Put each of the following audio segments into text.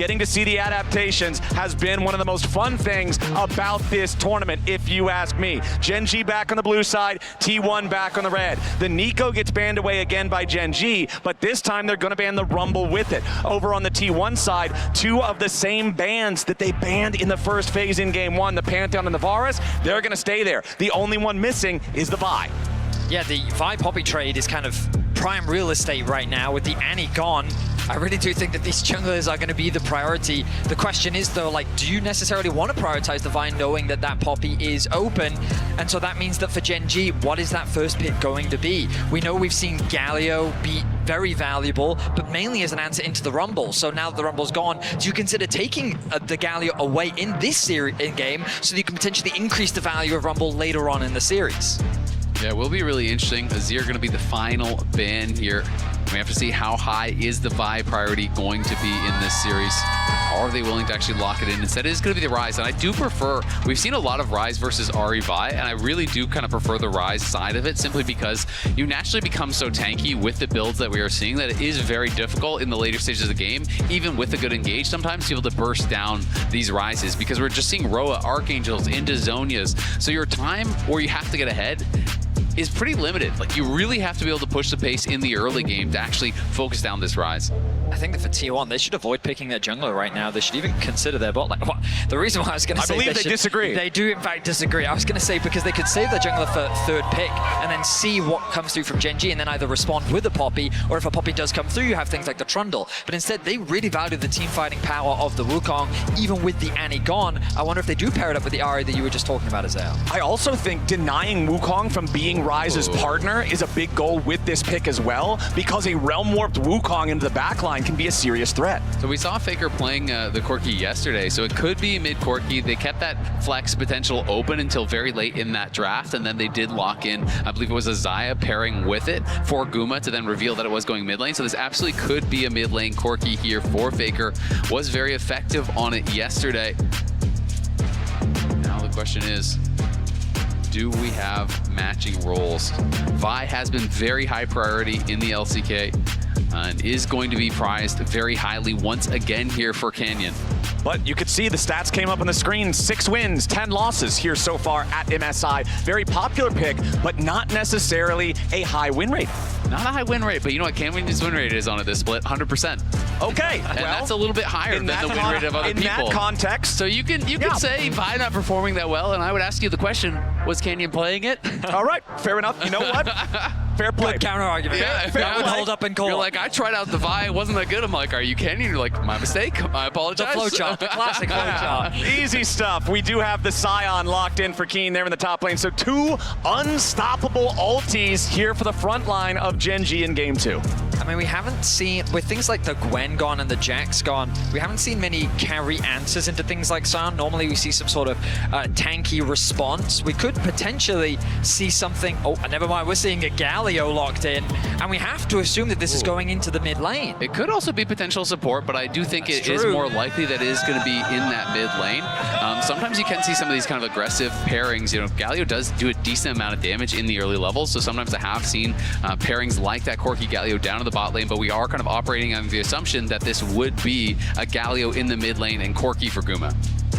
Getting to see the adaptations has been one of the most fun things about this tournament, if you ask me. Gen G back on the blue side, T1 back on the red. The Nico gets banned away again by Gen G, but this time they're going to ban the Rumble with it. Over on the T1 side, two of the same bans that they banned in the first phase in Game 1, the Pantheon and the Varus, they're going to stay there. The only one missing is the Vi. Yeah, the Vi Poppy trade is kind of prime real estate right now with the Annie gone. I really do think that these junglers are going to be the priority. The question is though, like, do you necessarily want to prioritize the Vi knowing that that Poppy is open? And so that means that for Gen G, what is that first pick going to be? We know we've seen Galio be very valuable, but mainly as an answer into the Rumble. So now that the Rumble's gone, do you consider taking the Galio away in this series in game so that you can potentially increase the value of Rumble later on in the series? Yeah, it will be really interesting. Azir going to be the final ban here. We have to see how high is the Vi priority going to be in this series. Are they willing to actually lock it in? Instead, it is going to be the Ryze, and I do prefer, we've seen a lot of Ryze versus Ahri Vi, and I really do kind of prefer the Ryze side of it, simply because you naturally become so tanky with the builds that we are seeing that it is very difficult in the later stages of the game, even with a good engage, sometimes to be able to burst down these Ryzes, because we're just seeing Roa, Archangels into Zhonya's. So your time where you have to get ahead is pretty limited. Like, you really have to be able to push the pace in the early game to actually focus down this Ryze. I think that for T1, they should avoid picking their jungler right now. They should even consider their bot lane. Well, the reason why I was going to say... I believe they disagree. They do, in fact, disagree. I was going to say because they could save their jungler for third pick and then see what comes through from Gen G and then either respond with a Poppy, or if a Poppy does come through, you have things like the Trundle. But instead, they really value the team fighting power of the Wukong, even with the Annie gone. I wonder if they do pair it up with the Ahri that you were just talking about, Zeus. I also think denying Wukong from being Ryze's partner is a big goal with this pick as well, because a Realm Warped Wukong into the backline can be a serious threat. So we saw Faker playing the Corki yesterday, so it could be mid-Corki. They kept that flex potential open until very late in that draft, and then they did lock in, I believe it was a Xayah pairing with it for Guma to then reveal that it was going mid lane. So this absolutely could be a mid lane Corki here for Faker. Was very effective on it yesterday. Now the question is, do we have matching roles? Vi has been very high priority in the LCK and is going to be prized very highly once again here for Canyon. But you could see the stats came up on the screen. 6 wins, 10 losses here so far at MSI. Very popular pick, but not necessarily a high win rate. Not a high win rate, but you know what Canyon's win rate is on it this split? 100%. Okay, and well, that's a little bit higher than the win rate of other people. In that context. So you could say Vi not performing that well, and I would ask you the question, was Canyon playing it? All right, fair enough. You know what? Fair play. Good counter argument. Yeah, fair would hold up in court. You're like, I tried out the Vi, it wasn't that good. I'm like, are you Canyon? You're like, my mistake. I apologize. The flowchart, the classic flowchart. Easy stuff. We do have the Scion locked in for Keen there in the top lane. So 2 unstoppable ultis here for the front line of Gen G in Game 2. I mean, we haven't seen, with things like the Gwen gone and the Jax gone, we haven't seen many carry answers into things like Scion. Normally we see some sort of tanky response. We could potentially see something, oh, never mind, we're seeing a Galio locked in, and we have to assume that this is going into the mid lane. It could also be potential support, but I do think it is more likely that it is going to be in that mid lane. Sometimes you can see some of these kind of aggressive pairings. You know, Galio does do a decent amount of damage in the early levels, so sometimes I have seen pairings like that Corki Galio down to the bot lane, but we are kind of operating on the assumption that this would be a Galio in the mid lane and Corki for Guma.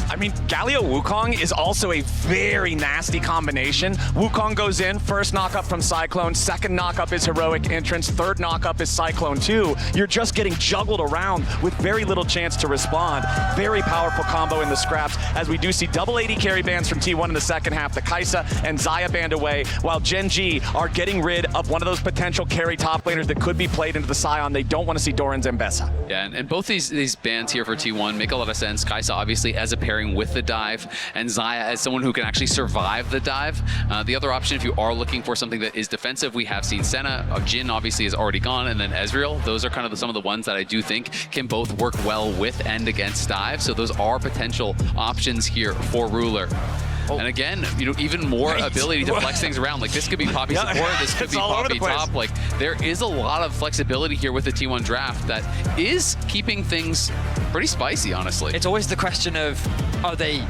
I mean, Galio Wukong is also a very nasty combination. Wukong goes in, first knock-up from Cyclone, second knock-up is Heroic Entrance, third knock-up is Cyclone 2. You're just getting juggled around with very little chance to respond. Very powerful combo in the scraps, as we do see double 80 carry bans from T1 in the second half, the Kai'Sa and Xayah banned away, while Gen G are getting rid of one of those potential carry top laners that could be played into the Scion. They don't want to see Doran Zambesa. Yeah, and both these bans here for T1 make a lot of sense. Kai'Sa obviously as a pairing with the dive, and Xayah as someone who can actually survive the dive. The other option, if you are looking for something that is defensive, we have seen Senna. Jhin obviously is already gone, and then Ezreal. Those are kind of some of the ones that I do think can both work well with and against dive. So those are potential options here for Ruler. And again, you know, even more ability to flex things around. Like, this could be Poppy support, this could be Poppy top. Like, there is a lot of flexibility here with the T1 draft that is keeping things pretty spicy, honestly. It's always the question of, are they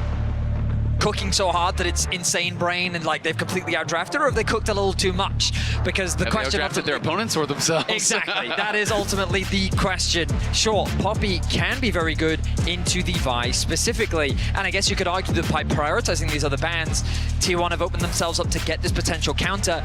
cooking so hard that it's insane brain and like they've completely outdrafted, or have they cooked a little too much? Because the question they outdrafted their opponents or themselves. Exactly. That is ultimately the question. Sure, Poppy can be very good into the Vi specifically, and I guess you could argue that by prioritizing these other bans, T1 have opened themselves up to get this potential counter.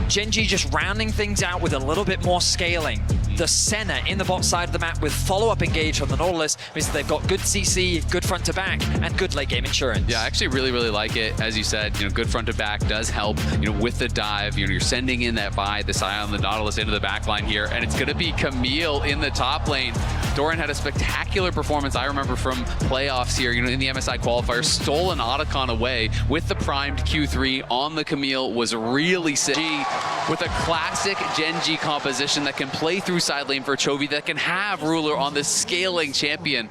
GenG just rounding things out with a little bit more scaling. The Senna in the bot side of the map with follow-up engage from the Nautilus means that they've got good CC, good front to back, and good late game insurance. Yeah, I actually really, really like it. As you said, good front to back does help, with the dive. You're sending in that Vi, the Scion, the Nautilus into the back line here, and it's going to be Camille in the top lane. Doran had a spectacular performance, I remember, from playoffs here, in the MSI qualifier, stole an Otacon away with the primed Q3 on the Camille, was really sick. With a classic GenG composition that can play through side lane for Chovy, that can have Ruler on this scaling champion.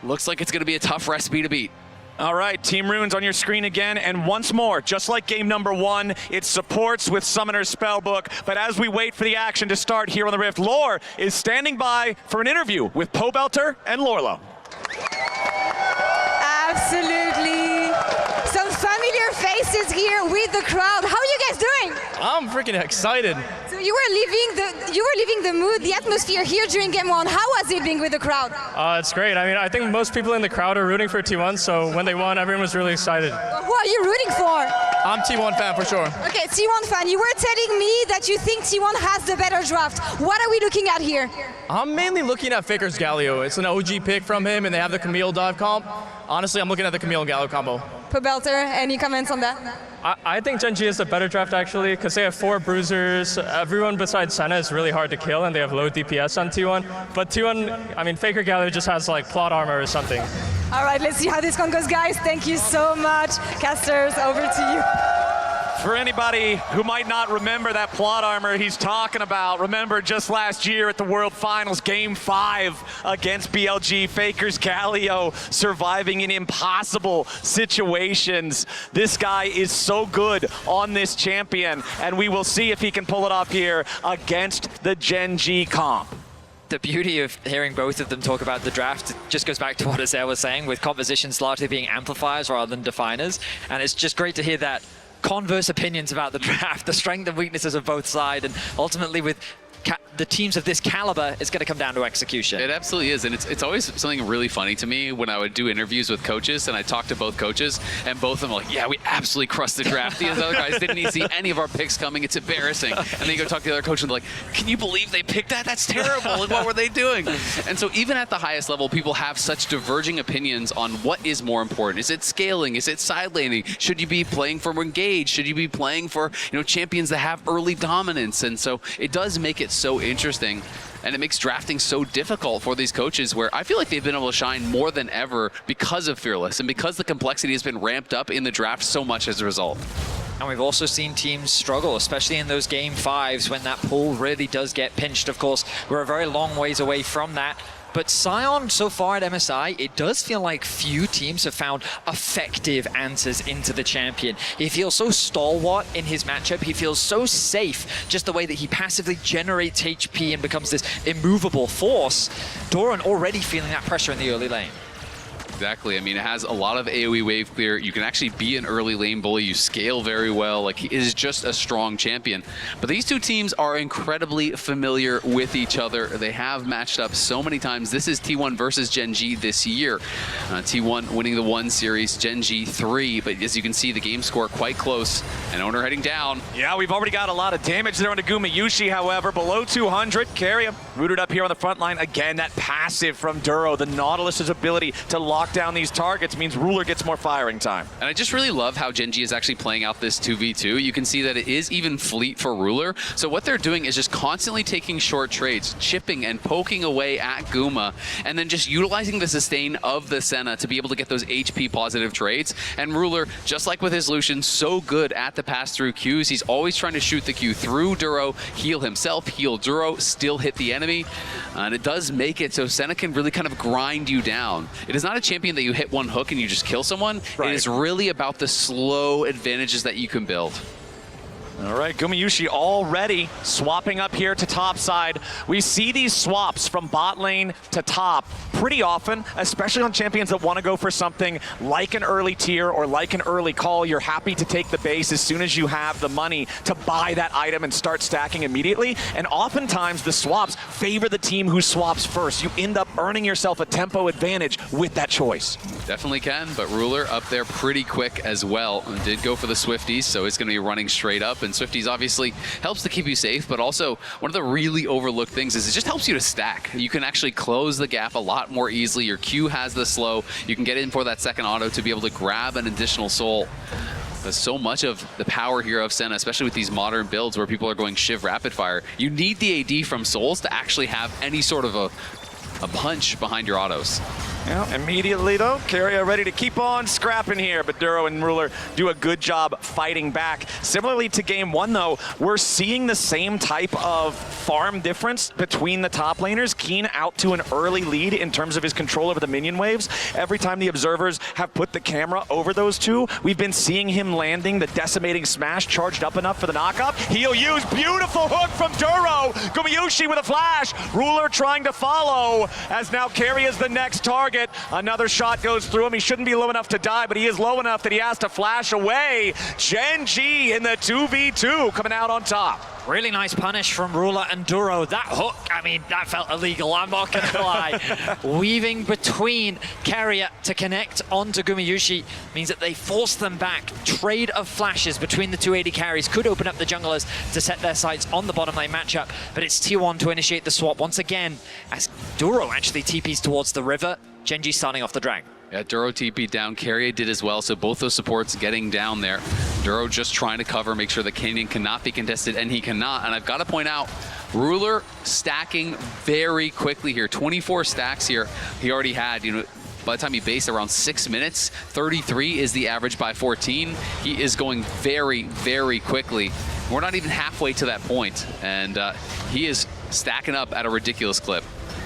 Looks like it's going to be a tough recipe to beat. All right, Team Runes on your screen again, and once more, just like game number 1, it's supports with Summoner's Spellbook, but as we wait for the action to start here on the Rift, Lore is standing by for an interview with Pobelter and Lorlo. Absolutely. Some familiar faces here with the crowd. How are you guys doing? I'm freaking excited. So you were leaving the mood, the atmosphere here during game 1. How was it being with the crowd? It's great. I mean, I think most people in the crowd are rooting for T1, so when they won, everyone was really excited. Who are you rooting for? I'm T1 fan for sure. Okay, T1 fan. You were telling me that you think T1 has the better draft. What are we looking at here? I'm mainly looking at Faker's Galio. It's an OG pick from him, and they have the Camille dive comp. Honestly, I'm looking at the Camille and Galio combo. Pobelter, any comments on that? I think GenG is the better draft, actually, because they have 4 bruisers. Everyone besides Senna is really hard to kill, and they have low DPS on T1. But T1, I mean, Faker Galio just has, like, plot armor or something. All right, let's see how this one goes, guys. Thank you so much. Casters, over to you. For anybody who might not remember that plot armor he's talking about, remember just last year at the World Finals, Game 5 against BLG, Faker's Galio surviving in impossible situations. This guy is so good on this champion, and we will see if he can pull it off here against the GenG comp. The beauty of hearing both of them talk about the draft just goes back to what Oner was saying, with compositions largely being amplifiers rather than definers, and it's just great to hear that converse opinions about the draft, the strength and weaknesses of both sides, and ultimately with the teams of this caliber, it's going to come down to execution. It absolutely is, and it's always something really funny to me when I would do interviews with coaches, and I talk to both coaches, and both of them are like, yeah, we absolutely crushed the draft. These other guys didn't even see any of our picks coming. It's embarrassing. And then you go talk to the other coach, and they're like, can you believe they picked that? That's terrible. Like, what were they doing? And so even at the highest level, people have such diverging opinions on what is more important. Is it scaling? Is it side laning? Should you be playing for engage? Should you be playing for champions that have early dominance? And so it does make it so interesting, and it makes drafting so difficult for these coaches, where I feel like they've been able to shine more than ever because of Fearless and because the complexity has been ramped up in the draft so much as a result. And we've also seen teams struggle, especially in those game 5s when that pool really does get pinched. Of course, we're a very long ways away from that. But Sion, so far at MSI, it does feel like few teams have found effective answers into the champion. He feels so stalwart in his matchup. He feels so safe, just the way that he passively generates HP and becomes this immovable force. Doran already feeling that pressure in the early lane. Exactly. I mean, it has a lot of AoE wave clear. You can actually be an early lane bully. You scale very well. Like, he is just a strong champion. But these two teams are incredibly familiar with each other. They have matched up so many times. This is T1 versus GenG this year. T1 winning the 1 series, GenG 3. But as you can see, the game score quite close. And Oner heading down. Yeah, we've already got a lot of damage there on the Gumayusi, however. Below 200, Keria rooted up here on the front line. Again, that passive from Duro. The Nautilus's ability to lock down these targets means Ruler gets more firing time. And I just really love how GenG is actually playing out this 2v2. You can see that it is even fleet for Ruler. So what they're doing is just constantly taking short trades, chipping and poking away at Guma, and then just utilizing the sustain of the Senna to be able to get those HP positive trades. And Ruler, just like with his Lucian, so good at the pass-through Qs. He's always trying to shoot the Q through Duro, heal himself, heal Duro, still hit the enemy. And it does make it so Senna can really kind of grind you down. It is not a champion that you hit one hook and you just kill someone. Right. It is really about the slow advantages that you can build. All right, Gumayusi already swapping up here to top side. We see these swaps from bot lane to top pretty often, especially on champions that want to go for something like an early tier or like an early call. You're happy to take the base as soon as you have the money to buy that item and start stacking immediately. And oftentimes the swaps favor the team who swaps first. You end up earning yourself a tempo advantage with that choice. Definitely can, but Ruler up there pretty quick as well. And did go for the Swifties, so it's going to be running straight up. And Swifties obviously helps to keep you safe, but also one of the really overlooked things is it just helps you to stack. You can actually close the gap a lot more easily. Your Q has the slow. You can get in for that second auto to be able to grab an additional soul. There's so much of the power here of Senna, especially with these modern builds where people are going Shiv rapid fire. You need the AD from souls to actually have any sort of a punch behind your autos. Yeah, immediately though, Keria ready to keep on scrapping here, but Duro and Ruler do a good job fighting back. Similarly to game one though, we're seeing the same type of farm difference between the top laners. Keen out to an early lead in terms of his control over the minion waves. Every time the observers have put the camera over those two, we've been seeing him landing the decimating smash charged up enough for the knockup. He'll use beautiful hook from Duro. Gumayusi with a flash. Ruler trying to follow as now Keria's the next target. Another shot goes through him. He shouldn't be low enough to die, but he is low enough that he has to flash away. GENG in the 2v2 coming out on top. Really nice punish from Ruler and Duro. That hook, I mean, that felt illegal, I'm not gonna lie. Weaving between Keria to connect onto Gumayusi means that they force them back. Trade of flashes between the two AD carries could open up the junglers to set their sights on the bottom lane matchup, but it's T1 to initiate the swap once again as Duro actually TPs towards the river. GENG starting off the drag. Yeah, Duro TP'd down, Keria did as well, so both those supports getting down there. Duro just trying to cover, make sure the Canyon cannot be contested, and he cannot. And I've got to point out, Ruler stacking very quickly here. 24 stacks here he already had, by the time he based around 6 minutes. 33 is the average by 14. He is going very, very quickly. We're not even halfway to that point, and he is stacking up at a ridiculous clip.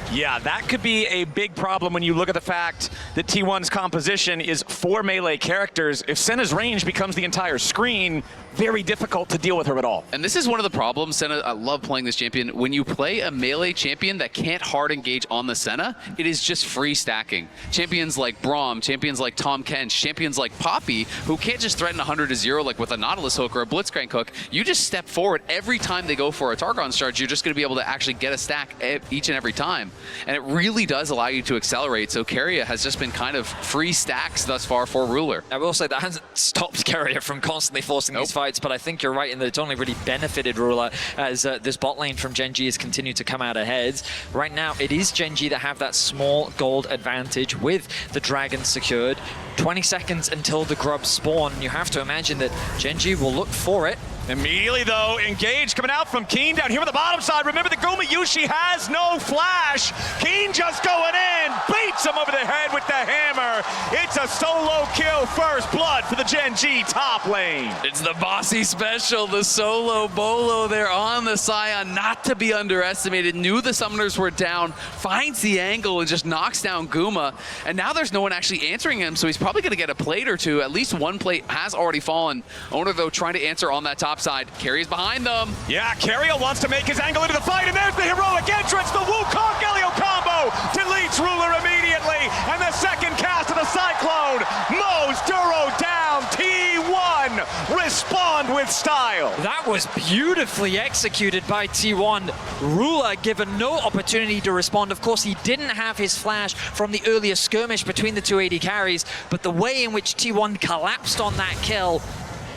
Yeah, that could be a big problem when you look at the fact that T1's composition is 4 melee characters. If Senna's range becomes the entire screen, very difficult to deal with her at all. And this is one of the problems, Senna, I love playing this champion. When you play a melee champion that can't hard engage on the Senna, it is just free stacking. Champions like Braum, champions like Tom Kench, champions like Poppy, who can't just threaten 100-0 like with a Nautilus hook or a Blitzcrank hook. You just step forward. Every time they go for a Targon charge, you're just going to be able to actually get a stack each and every time. And it really does allow you to accelerate. So Keria has just been kind of free stacks thus far for Ruler. I will say that hasn't stopped Keria from constantly forcing these fights, but I think you're right in that it's only really benefited Ruler as this bot lane from GENG has continued to come out ahead. Right now, it is GENG that have that small gold advantage with the dragon secured. 20 seconds until the grubs spawn. You have to imagine that GENG will look for it. Immediately though, engage coming out from Keen down here on the bottom side. Remember the Gumayusi has no flash. Keen just going in, beats him over the head with the hammer. It's a solo kill, first blood for the GENG top lane. It's the bossy special, the solo bolo there on the Scion, not to be underestimated. Knew the summoners were down, finds the angle and just knocks down Guma. And now there's no one actually answering him, so he's probably gonna get a plate or two. At least one plate has already fallen. Oner though trying to answer on that top side. Keria's behind them. Yeah, Keria wants to make his angle into the fight, and there's the heroic entrance. The Wukong Galio combo deletes Ruler immediately, and the second cast of the Cyclone mows Duro down. T1 respond with style. That was beautifully executed by T1. Ruler given no opportunity to respond. Of course, he didn't have his flash from the earlier skirmish between the two AD carries, but the way in which T1 collapsed on that kill,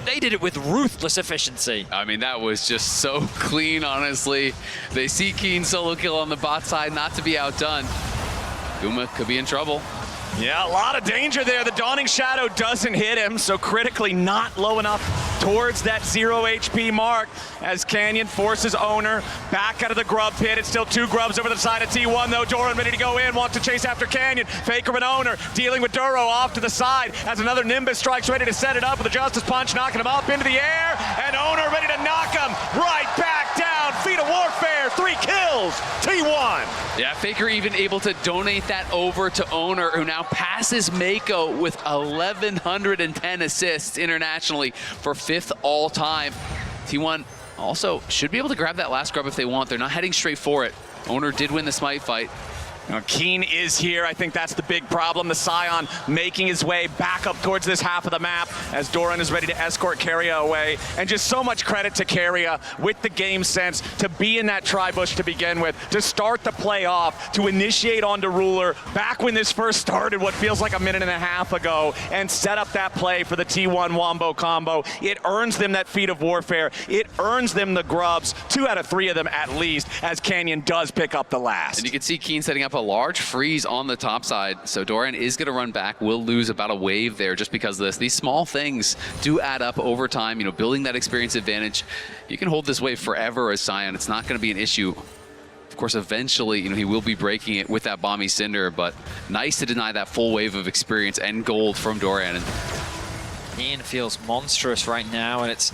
they did it with ruthless efficiency. I mean, that was just so clean, honestly. They see Keen solo kill on the bot side, not to be outdone. Guma could be in trouble. Yeah, a lot of danger there. The Dawning Shadow doesn't hit him, so critically not low enough towards that 0 HP mark as Canyon forces Oner back out of the grub pit. It's still 2 grubs over the side of T1 though. Doran ready to go in, wants to chase after Canyon. Faker and Oner dealing with Duro off to the side as another Nimbus strikes ready to set it up with a Justice Punch, knocking him up into the air, and Oner ready to knock him right back down. Feet of Warfare, 3 kills, T1. Yeah, Faker even able to donate that over to Oner, who now passes Mako with 1,110 assists internationally for 5th all time. T1 also should be able to grab that last grub if they want. They're not heading straight for it. Oner did win the smite fight. Now, Keen is here. I think that's the big problem. The Scion making his way back up towards this half of the map as Doran is ready to escort Keria away. And just so much credit to Keria with the game sense to be in that tri-bush to begin with, to start the play off, to initiate onto Ruler back when this first started, what feels like a minute and a half ago, and set up that play for the T1 Wombo combo. It earns them that feat of warfare. It earns them the grubs, 2 out of 3 of them at least, as Canyon does pick up the last. And you can see Keen setting up a large freeze on the top side, so Doran is going to run back. Will lose about a wave there just because of this. These small things do add up over time, you know, building that experience advantage. You can hold this wave forever as Scion. It's not going to be an issue. Of course, eventually, you know, he will be breaking it with that Bomby Cinder, but nice to deny that full wave of experience and gold from Doran. And Ian feels monstrous right now, and it's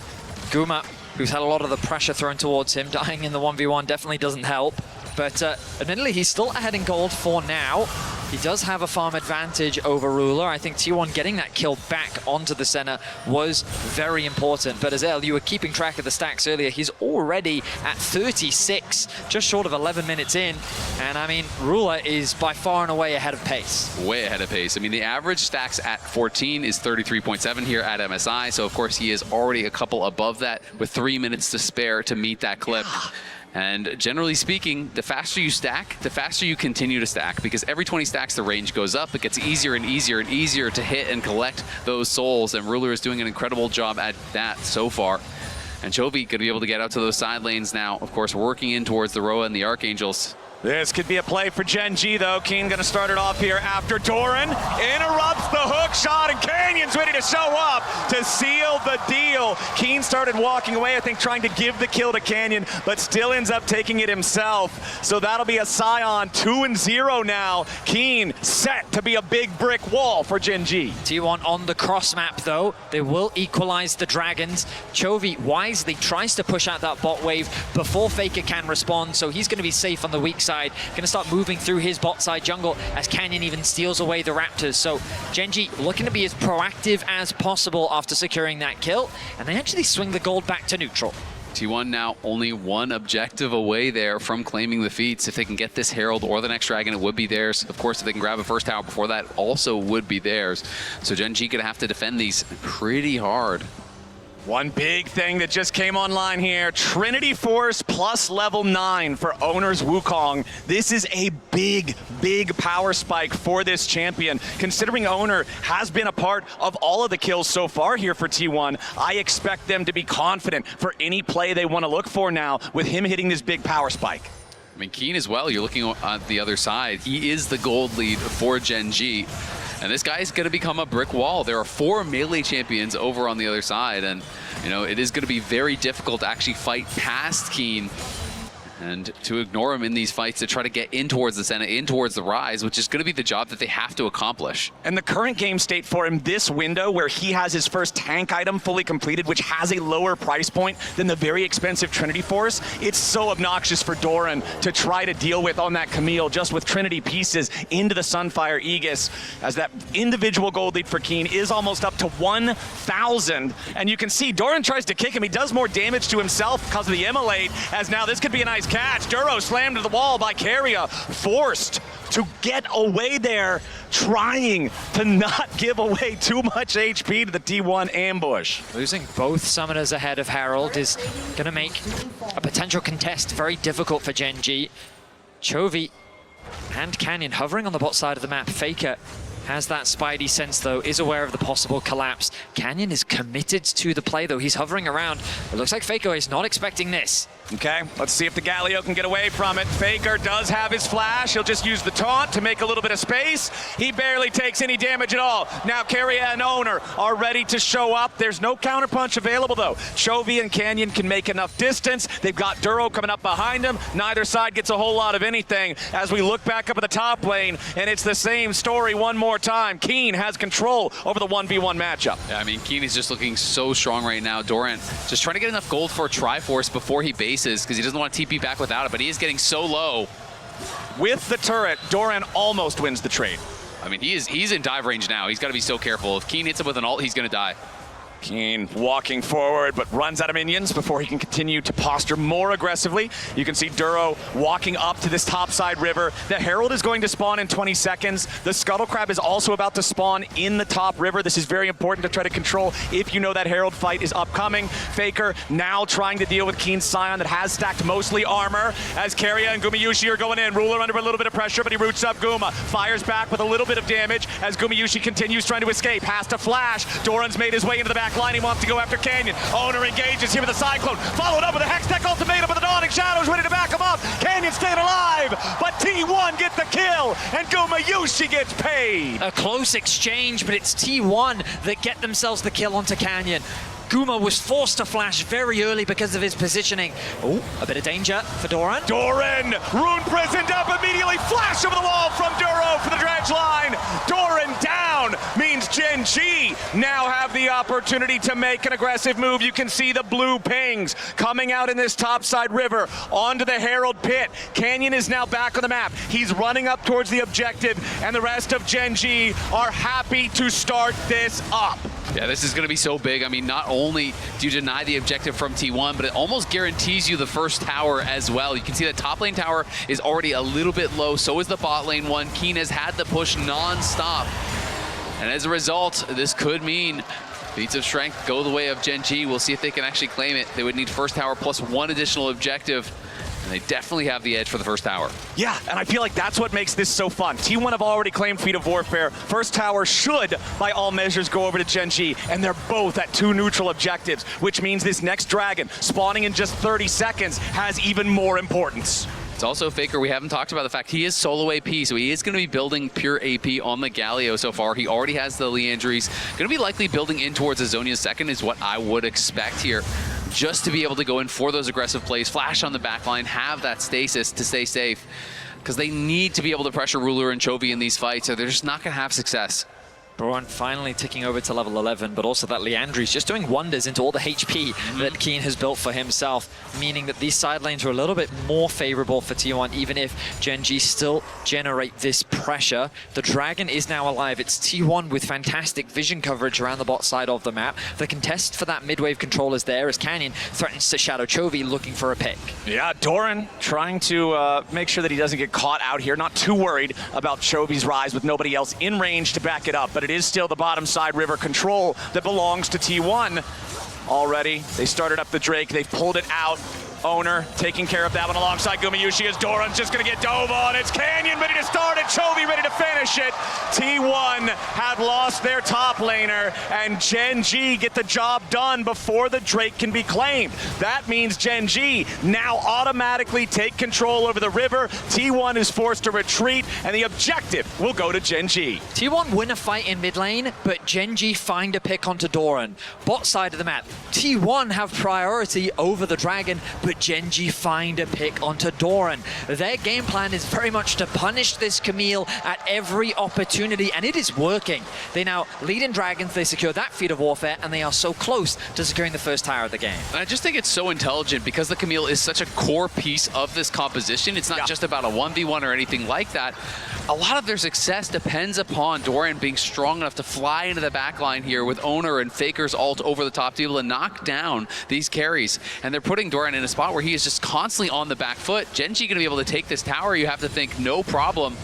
Guma who's had a lot of the pressure thrown towards him. Dying in the 1v1 definitely doesn't help. But admittedly, he's still ahead in gold for now. He does have a farm advantage over Ruler. I think T1 getting that kill back onto the center was very important. But Azel, you were keeping track of the stacks earlier. He's already at 36, just short of 11 minutes in. And I mean, Ruler is by far and away ahead of pace. Way ahead of pace. I mean, the average stacks at 14 is 33.7 here at MSI. So, of course, he is already a couple above that with 3 minutes to spare to meet that clip. And generally speaking, the faster you stack, the faster you continue to stack, because every 20 stacks the range goes up. It gets easier and easier and easier to hit and collect those souls, and Ruler is doing an incredible job at that so far. And Chovy going to be able to get out to those side lanes now, of course, working in towards the Roa and the Archangels. This could be a play for GenG, though. Keen going to start it off here after Doran interrupts the hook shot, and Canyon's ready to show up to seal the deal. Keen started walking away, I think, trying to give the kill to Canyon, but still ends up taking it himself. So that'll be a Scion 2-0 now. Keen set to be a big brick wall for GenG. T1 on the cross map, though. They will equalize the Dragons. Chovy wisely tries to push out that bot wave before Faker can respond, so he's going to be safe on the weak side. Going to start moving through his bot side jungle as Canyon even steals away the Raptors. So GenG looking to be as proactive as possible after securing that kill, and they actually swing the gold back to neutral. T1 now only one objective away there from claiming the feats. If they can get this Herald or the next Dragon, it would be theirs. Of course, if they can grab a first tower before that, also would be theirs. So GenG gonna have to defend these pretty hard. One big thing that just came online here, Trinity Force plus level 9 for Oner's Wukong. This is a big, big power spike for this champion. Considering Oner has been a part of all of the kills so far here for T1, I expect them to be confident for any play they want to look for now with him hitting this big power spike. I mean, Keen as well, you're looking at the other side. He is the gold lead for GenG. And this guy is going to become a brick wall. There are 4 melee champions over on the other side, and you know it is going to be very difficult to actually fight past Keen and to ignore him in these fights to try to get in towards the Senna, in towards the Rise, which is going to be the job that they have to accomplish. And the current game state for him, this window where he has his first tank item fully completed, which has a lower price point than the very expensive Trinity Force, it's so obnoxious for Doran to try to deal with on that Camille, just with Trinity pieces into the Sunfire Aegis, as that individual gold lead for Keen is almost up to 1,000. And you can see Doran tries to kick him. He does more damage to himself because of the immolate, as now this could be a nice catch. Duro slammed to the wall by Keria, forced to get away there, trying to not give away too much HP to the T1 ambush. Losing both summoners ahead of Herald is going to make a potential contest very difficult for GenG. Chovy and Canyon hovering on the bot side of the map. Faker has that spidey sense, though, is aware of the possible collapse. Canyon is committed to the play, though. He's hovering around. It looks like Faker is not expecting this. Okay, let's see if the Galio can get away from it. Faker does have his flash. He'll just use the taunt to make a little bit of space. He barely takes any damage at all. Now Keria and Oner are ready to show up. There's no counterpunch available, though. Chovy and Canyon can make enough distance. They've got Duro coming up behind them. Neither side gets a whole lot of anything as we look back up at the top lane, and it's the same story one more time. Keen has control over the 1v1 matchup. Yeah, I mean, Keen is just looking so strong right now. Doran just trying to get enough gold for a Triforce before he bases, because he doesn't want to TP back without it, but he is getting so low. With the turret, Doran almost wins the trade. I mean, he's in dive range now. He's got to be so careful. If Keen hits him with an ult, he's going to die. Keen walking forward, but runs out of minions before he can continue to posture more aggressively. You can see Duro walking up to this topside river. The Herald is going to spawn in 20 seconds. The Scuttle Crab is also about to spawn in the top river. This is very important to try to control if you know that Herald fight is upcoming. Faker now trying to deal with Keen's Scion that has stacked mostly armor as Keria and Gumayusi are going in. Ruler under a little bit of pressure, but he roots up Guma. Fires back with a little bit of damage as Gumayusi continues trying to escape. Has to flash. Doran's made his way into the back line. He wants to go after Canyon. Oner engages here with a Cyclone. Followed up with a Hextech ultimatum with the Dawning Shadows ready to back him up. Canyon staying alive, but T1 gets the kill and Gumayusi gets paid. A close exchange, but it's T1 that get themselves the kill onto Canyon. Guma was forced to flash very early because of his positioning. Oh, a bit of danger for Doran. Doran, rune prisoned up immediately. Flash over the wall from Duro for the dredge line. Doran down means Gen.G now have the opportunity to make an aggressive move. You can see the blue pings coming out in this topside river onto the Herald pit. Canyon is now back on the map. He's running up towards the objective, and the rest of Gen.G are happy to start this up. Yeah, this is going to be so big. I mean, not only do you deny the objective from T1, but it almost guarantees you the first tower as well. You can see the top lane tower is already a little bit low. So is the bot lane one. Keen has had the push non-stop. And as a result, this could mean feats of strength go the way of Gen.G. We'll see if they can actually claim it. They would need first tower plus one additional objective. And they definitely have the edge for the first tower. Yeah, and I feel like that's what makes this so fun. T1 have already claimed Feat of Warfare. First tower should, by all measures, go over to Gen.G, and they're both at 2 neutral objectives, which means this next dragon, spawning in just 30 seconds, has even more importance. It's also Faker. We haven't talked about the fact he is solo AP, so he is going to be building pure AP on the Galio so far. He already has the Leandries. Going to be likely building in towards Azonia's second is what I would expect here. Just to be able to go in for those aggressive plays, flash on the backline, have that stasis to stay safe. Because they need to be able to pressure Ruler and Chovy in these fights, or they're just not going to have success. Braun finally ticking over to level 11, but also that Leandry's just doing wonders into all the HP that Keen has built for himself, meaning that these side lanes are a little bit more favorable for T1, even if Gen.G still generate this pressure. The Dragon is now alive. It's T1 with fantastic vision coverage around the bot side of the map. The contest for that mid-wave control is there as Canyon threatens to shadow Chovy looking for a pick. Yeah, Doran trying to make sure that he doesn't get caught out here. Not too worried about Chovy's rise with nobody else in range to back it up, but it is still the bottom side river control that belongs to T1. Already, they started up the Drake, they've pulled it out. Oner taking care of that one alongside Gumayusi as Doran's just gonna get dove on. It's Canyon ready to start it, Chovy ready to finish it. T1 have lost their top laner, and Gen.G get the job done before the Drake can be claimed. That means Gen.G now automatically take control over the river. T1 is forced to retreat, and the objective will go to Gen.G. T1 win a fight in mid lane, but Gen.G find a pick onto Doran. Bot side of the map, T1 have priority over the Dragon, but Gen.G find a pick onto Doran. Their game plan is very much to punish this Camille at every opportunity, and it is working. They now lead in Dragons, they secure that Feat of Warfare, and they are so close to securing the first tower of the game. I just think it's so intelligent because the Camille is such a core piece of this composition. It's not just about a 1v1 or anything like that. A lot of their success depends upon Doran being strong enough to fly into the backline here with Oner and Faker's ult over the top to be able to knock down these carries. And they're putting Doran in a spot where he is just constantly on the back foot. Gen.G going to be able to take this tower, you have to think, no problem.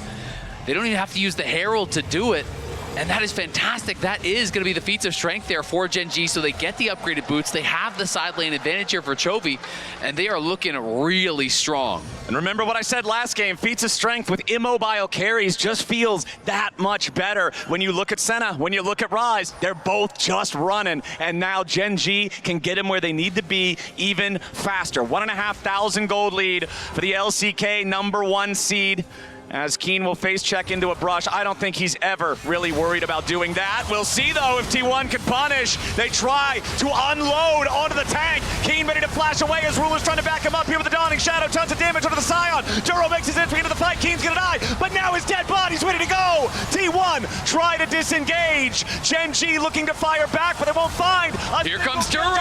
They don't even have to use the Herald to do it. And that is fantastic. That is going to be the feats of strength there for Gen.G, so they get the upgraded boots. They have the side lane advantage here for Chovy, and they are looking really strong. And remember what I said last game, feats of strength with immobile carries just feels that much better. When you look at Senna, when you look at Rise, they're both just running, and now Gen.G can get them where they need to be even faster. 1,500 gold lead for the LCK #1 seed. As Keen will face check into a brush. I don't think he's ever really worried about doing that. We'll see though if T1 can punish. They try to unload onto the tank. Keen ready to flash away as Ruler's trying to back him up here with the Dawning Shadow. Tons of damage onto the Scion. Duro makes his entry into the fight. Keen's gonna die, but now his dead body's ready to go. T1 try to disengage. Gen.G looking to fire back, but they won't find. Here comes Duro.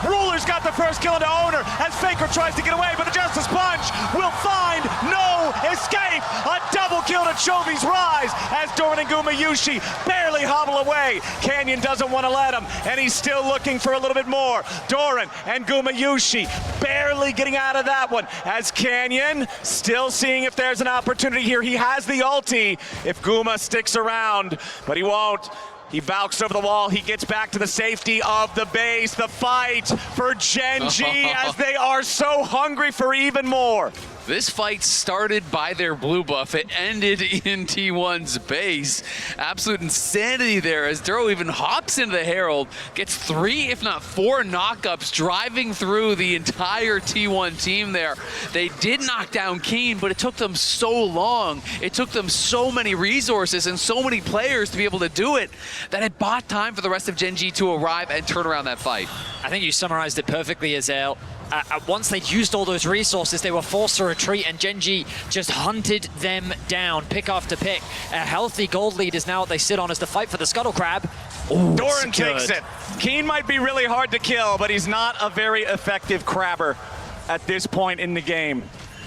Ruler's got the first kill into Oner as Faker tries to get away, but the Justice Punch will find no escape. A double kill to Chovy's Rise as Doran and Gumayusi barely hobble away. Canyon doesn't want to let him, and he's still looking for a little bit more. Doran and Gumayusi barely getting out of that one as Canyon still seeing if there's an opportunity here. He has the ulti if Guma sticks around, but he won't. He bounced over the wall. He gets back to the safety of the base. The fight for Gen G as they are so hungry for even more. This fight started by their blue buff. It ended in T1's base. Absolute insanity there as Duro even hops into the Herald, gets 3, if not 4 knockups, driving through the entire T1 team there. They did knock down Keen, but it took them so long. It took them so many resources and so many players to be able to do it that it bought time for the rest of Gen G to arrive and turn around that fight. I think you summarized it perfectly, Azael. Once they'd used all those resources, they were forced to retreat, and Gen G just hunted them down, pick after pick. A healthy gold lead is now what they sit on as the fight for the Scuttle Crab. Ooh, Doran takes it. Keen might be really hard to kill, but he's not a very effective crabber at this point in the game.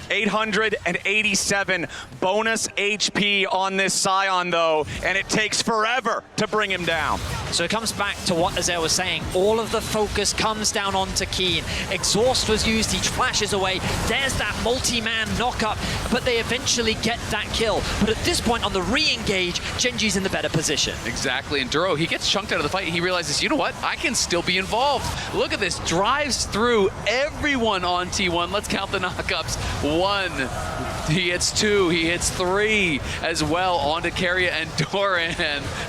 887 bonus HP on this Scion, though, and it takes forever to bring him down. So it comes back to what Azael was saying. All of the focus comes down onto Keen. Exhaust was used, he flashes away. There's that multi-man knockup, but they eventually get that kill. But at this point on the re-engage, Gen G's in the better position. Exactly, and Duro, he gets chunked out of the fight and he realizes, you know what, I can still be involved. Look at this, drives through everyone on T1. Let's count the knockups. 1, he hits 2, he hits 3 as well onto Keria and Doran.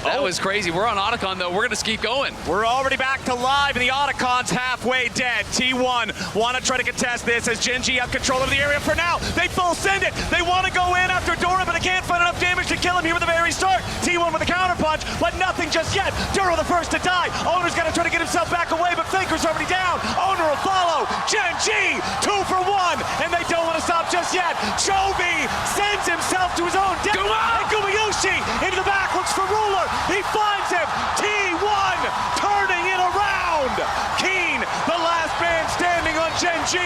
That was crazy. We're on Otacon though, we're gonna keep going. We're already back to live and the Otacon's halfway dead. T1 want to try to contest this as Gen G have control of the area for now. They full send it. They want to go in after Doran, but they can't find enough damage to kill him here at the very start. T1 with a counter punch, but nothing just yet. Duro the first to die. Oner's got to try to get himself back away, but Faker's already down. Oner will follow. Gen G 2 for 1, and they don't want to stop just yet. Chovy sends himself to his own death. And Gumayusi into the back, looks for Ruler. He finds him. T1 turning it around. Keen, the last man standing on Gen G,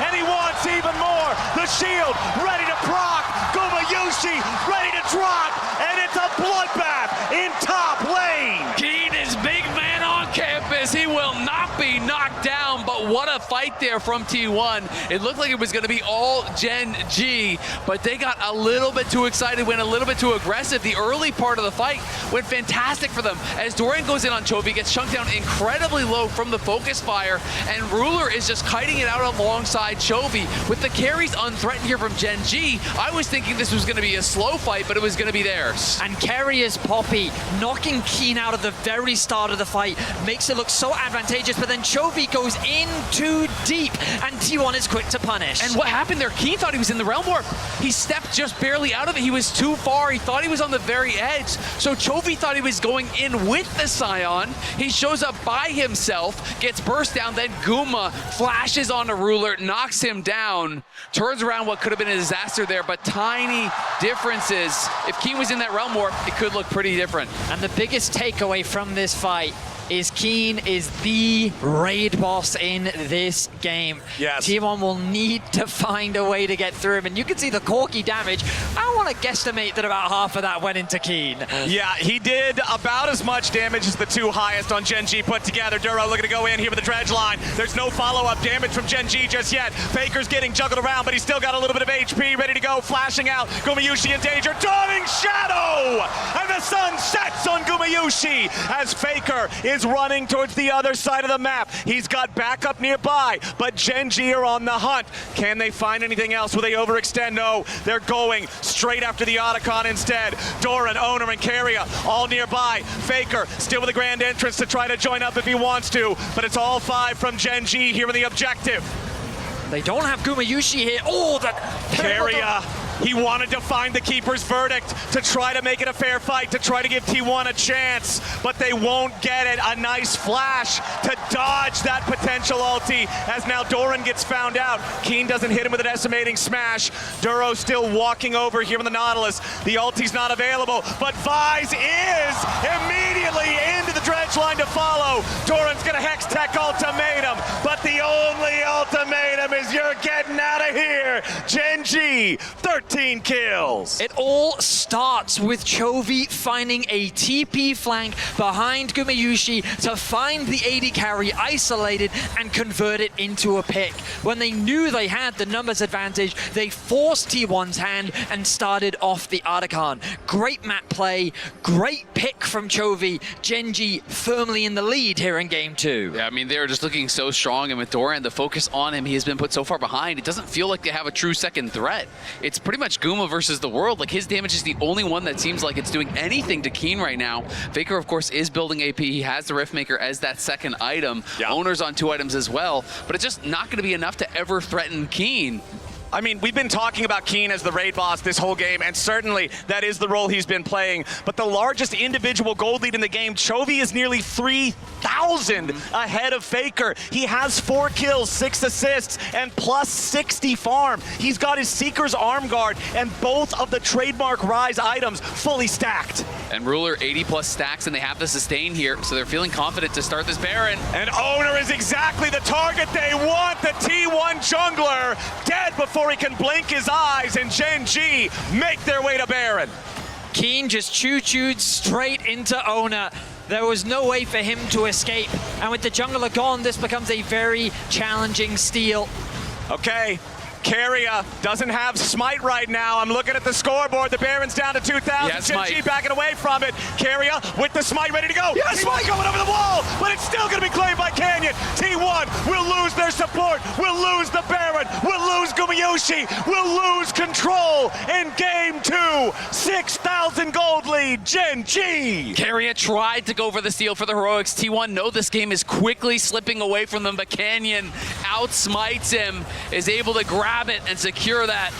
and he wants even more. The shield ready to proc. Gumayusi ready to drop, and it's a bloodbath in top lane. Keen is big man on campus. He will not be knocked down, but what a fight there from T1. It looked like it was going to be all Gen G, but they got a little bit too excited, went a little bit too aggressive. The early part of the fight went fantastic for them as Doran goes in on Chovy, gets chunked down incredibly low from the focus fire, and Ruler is just kiting it out alongside Chovy. With the carries unthreatened here from Gen G, I was thinking this was going to be a slow fight, but it was going to be theirs. And Keria's Poppy knocking Keen out of the very start of the fight makes it look so advantageous, but then Chovy goes in too deep, and T1 is quick to punish. And what happened there? Keen thought he was in the realm warp. He stepped just barely out of it. He was too far. He thought he was on the very edge. So Chovy thought he was going in with the Scion. He shows up by himself, gets burst down, then Guma flashes on a Ruler, knocks him down, turns around what could have been a disaster there, but tiny differences. If Keen was in that realm warp, it could look pretty different. And the biggest takeaway from this fight is Keen is the raid boss in this game. Yes. T1 will need to find a way to get through him, and you can see the Corki damage. I want to guesstimate that about half of that went into Keen. Yeah, he did about as much damage as the 2 highest on Gen G put together. Duro looking to go in here with the dredge line. There's no follow-up damage from Gen G just yet. Faker's getting juggled around, but he's still got a little bit of HP ready to go, flashing out. Gumayusi in danger, dawning shadow! And the sun sets on Gumayusi as Faker is running towards the other side of the map. He's got backup nearby, but Gen G are on the hunt. Can they find anything else? Will they overextend? No, they're going straight after the Otacon instead. Doran, Oner, and Keria all nearby. Faker still with a grand entrance to try to join up if he wants to, but it's all 5 from Gen G here in the objective. They don't have Gumayusi here. Oh, that Keria, he wanted to find the Keeper's verdict to try to make it a fair fight, to try to give T1 a chance, but they won't get it. A nice flash to dodge that potential ulti as now Doran gets found out. Keen doesn't hit him with an decimating smash. Duro still walking over here in the Nautilus. The ulti's not available, but Vise is immediately into the dredge line to follow. Doran's gonna Hex Tech ultimatum, but the only ultimatum is you're getting out of here. Gen.G, 13 kills. It all starts with Chovy finding a TP flank behind Gumayusi to find the AD carry isolated and convert it into a pick. When they knew they had the numbers advantage, they forced T1's hand and started off the Artican. Great map play, great pick from Chovy. Gen.G firmly in the lead here in game 2. Yeah, I mean, they're just looking so strong, and with Doran, the focus on him, he has been put so far behind. It doesn't feel like they have a true second threat. It's pretty much Guma versus the world. Like, his damage is the only one that seems like it's doing anything to Keen right now. Faker, of course, is building AP. He has the Riftmaker as that second item. Yeah. Oner's on 2 items as well, but it's just not going to be enough to ever threaten Keen. I mean, we've been talking about Keen as the raid boss this whole game, and certainly that is the role he's been playing. But the largest individual gold lead in the game, Chovy is nearly 3,000 ahead of Faker. He has 4 kills, 6 assists, and plus 60 farm. He's got his Seeker's arm guard and both of the trademark Rise items fully stacked. And Ruler 80+ stacks, and they have the sustain here, so they're feeling confident to start this Baron. And Oner is exactly the target they want. The T1 jungler dead before he can blink his eyes, and Gen.G make their way to Baron. Keen just choo-chooed straight into Oner. There was no way for him to escape. And with the jungler gone, this becomes a very challenging steal. Okay, Keria doesn't have Smite right now. I'm looking at the scoreboard. The Baron's down to 2,000. Yeah, Gen.G backing away from it. Keria with the Smite ready to go. Yeah, Smite going over the wall, but it's still going to be claimed by Canyon. T1 will lose their support. We'll lose the Baron. We'll lose Gumayusi. We'll lose control in game 2. 6,000 gold lead, Gen.G. Keria tried to go for the steal for the Heroics. T1 know this game is quickly slipping away from them, but Canyon outsmites him, is able to grab it and secure that.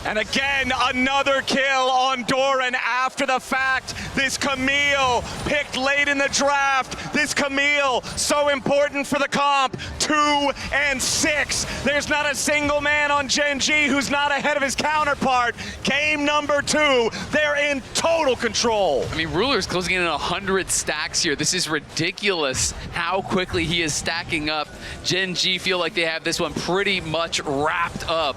And again, another kill on Doran after the fact. This Camille picked late in the draft. This Camille, so important for the comp. 2 and 6. There's not a single man on Gen.G who's not ahead of his counterpart. Game number 2, they're in total control. I mean, Ruler's closing in on 100 stacks here. This is ridiculous how quickly he is stacking up. Gen.G feel like they have this one pretty much wrapped up.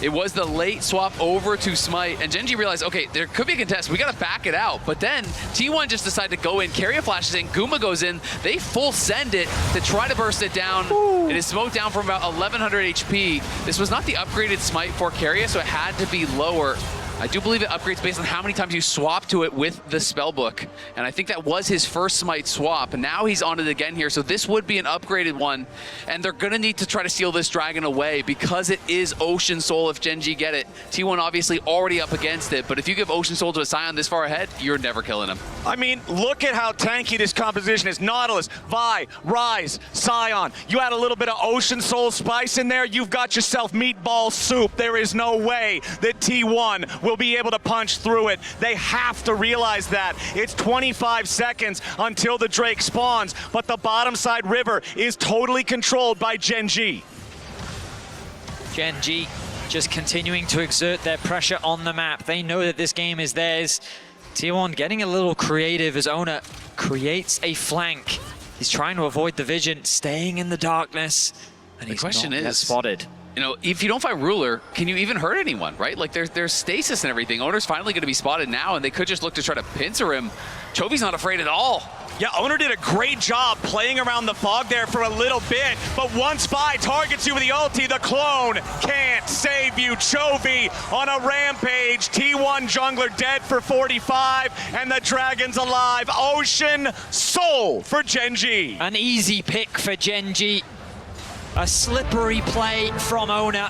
It was the late swap over to Smite, and Gen.G realized, okay, there could be a contest. We got to back it out. But then T1 just decided to go in. Keria flashes in. Guma goes in. They full send it to try to burst it down. Ooh. It is smoked down from about 1,100 HP. This was not the upgraded Smite for Keria, so it had to be lower. I do believe it upgrades based on how many times you swap to it with the spellbook. And I think that was his first Smite swap. And now he's on it again here. So this would be an upgraded one. And they're going to need to try to steal this dragon away because it is Ocean Soul if Gen.G get it. T1 obviously already up against it. But if you give Ocean Soul to a Scion this far ahead, you're never killing him. I mean, look at how tanky this composition is. Nautilus, Vi, Rise, Scion. You add a little bit of Ocean Soul spice in there, you've got yourself meatball soup. There is no way that T1 will be able to punch through it. They have to realize that. It's 25 seconds until the Drake spawns, but the bottom side river is totally controlled by Gen.G. Gen.G just continuing to exert their pressure on the map. They know that this game is theirs. T1 getting a little creative as Oner creates a flank. He's trying to avoid the vision, staying in the darkness, and he's not yet spotted. You know, if you don't fight Ruler, can you even hurt anyone, right? Like, there's stasis and everything. Oner's finally going to be spotted now, and they could just look to try to pincer him. Chovy's not afraid at all. Yeah, Oner did a great job playing around the fog there for a little bit, but once Vi targets you with the ulti, the clone can't save you. Chovy on a rampage. T1 jungler dead for 45, and the dragon's alive. Ocean Soul for Gen.G. An easy pick for Gen.G. A slippery play from Oner,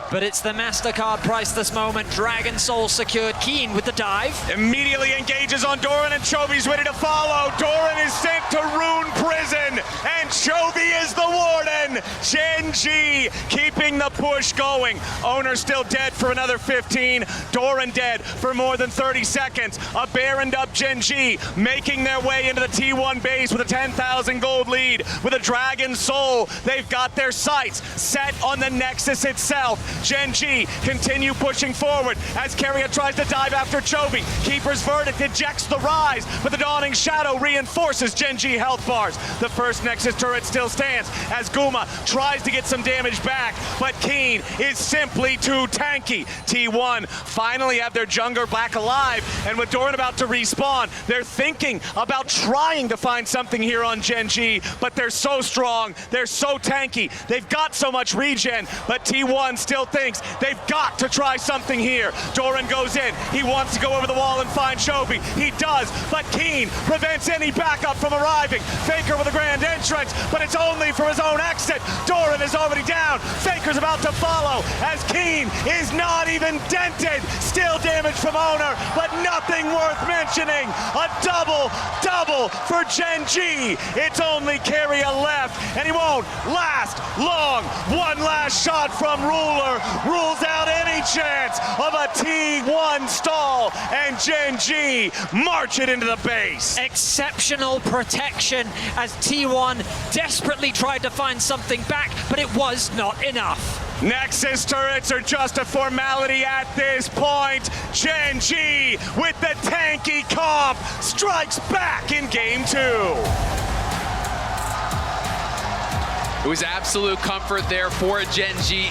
but it's the MasterCard priceless moment. Dragon Soul secured. Keen with the dive. Immediately engages on Doran, and Chovy's ready to follow. Doran is sent to Rune Prison, and Chovy is the warden. Gen.G keeping the push going. Oner still dead for another 15. Doran dead for more than 30 seconds. A Baroned up Gen.G making their way into the T1 base with a 10,000 gold lead. With a Dragon Soul, they've got their sights set on the Nexus itself. Gen.G continue pushing forward as Keria tries to dive after Chovy. Keeper's Verdict ejects the Rise, but the Dawning Shadow reinforces Gen.G health bars. The first Nexus turret still stands as Guma tries to get some damage back, but Keen is simply too tanky. T1 finally have their jungler back alive, and with Doran about to respawn, they're thinking about trying to find something here on Gen G, but they're so strong, they're so tanky, they've got so much regen, but T1 still thinks they've got to try something here. Doran goes in, he wants to go over the wall and find Shobi. He does, but Keen prevents any backup from arriving. Faker with a grand entrance, but it's only for his own exit. Doran is already down. Faker's about to follow as Keen is not even dented. Still damage from Oner, but nothing worth mentioning. A double for Gen G. It's only Keria left, and he won't last long. One last shot from Ruler rules out any chance of a T1 stall, and Gen G march it into the base. Exceptional protection as T1 desperately tried to find something back, but it was not enough. Nexus turrets are just a formality at this point. Gen G with the tanky comp strikes back in game 2. It was absolute comfort there for Gen G.